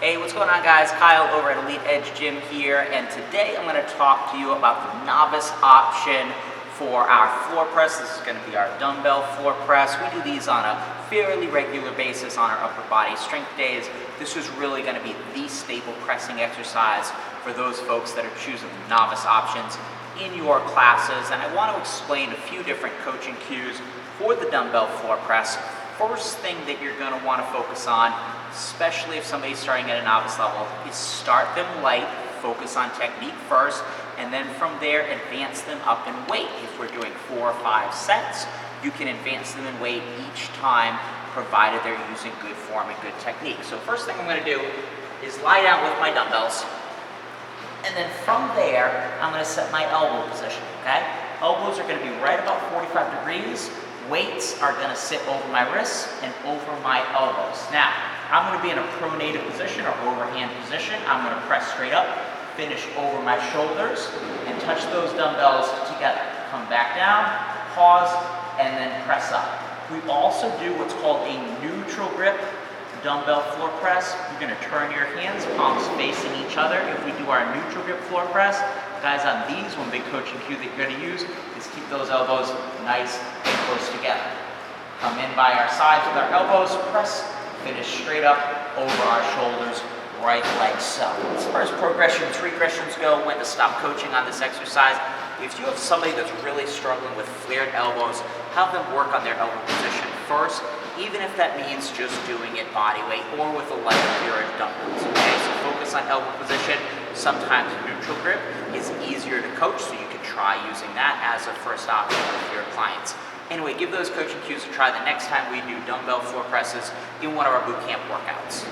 Hey, what's going on, guys? Kyle over at Elite Edge Gym here, and today I'm going to talk to you about the novice option for our floor press. This is going to be our dumbbell floor press. We do these on a fairly regular basis on our upper body strength days. This is really going to be the staple pressing exercise for those folks that are choosing the novice options in your classes. And I want to explain a few different coaching cues for the dumbbell floor press. First thing that you're going to want to focus on, especially if somebody's starting at a novice level, is start them light, focus on technique first, and then from there advance them up in weight. If we're doing 4 or 5 sets, you can advance them in weight each time, provided they're using good form and good technique. So first thing I'm going to do is lie down with my dumbbells, and then from there I'm going to set my elbow position. Okay, elbows are going to be right about 45 degrees. Weights are going to sit over my wrists and over my elbows. Now, I'm going to be in a pronated position or overhand position. I'm going to press straight up, finish over my shoulders, and touch those dumbbells together. Come back down, pause, and then press up. We also do what's called a neutral grip dumbbell floor press. You're going to turn your hands, palms facing each other. If we do our neutral grip floor press, guys, on these, one big coaching cue that you're going to use is keep those elbows nice and close together. Come in by our sides with our elbows, press, finish straight up over our shoulders, right like so. As far as progressions, regressions go, when to stop coaching on this exercise, if you have somebody that's really struggling with flared elbows, have them work on their elbow position first, even if that means just doing it body weight or with a lighter pair of dumbbells. Okay, so focus on elbow position. Sometimes neutral grip is easier to coach, so you can try using that as a first option with your clients. Anyway, give those coaching cues a try the next time we do dumbbell floor presses in one of our boot camp workouts.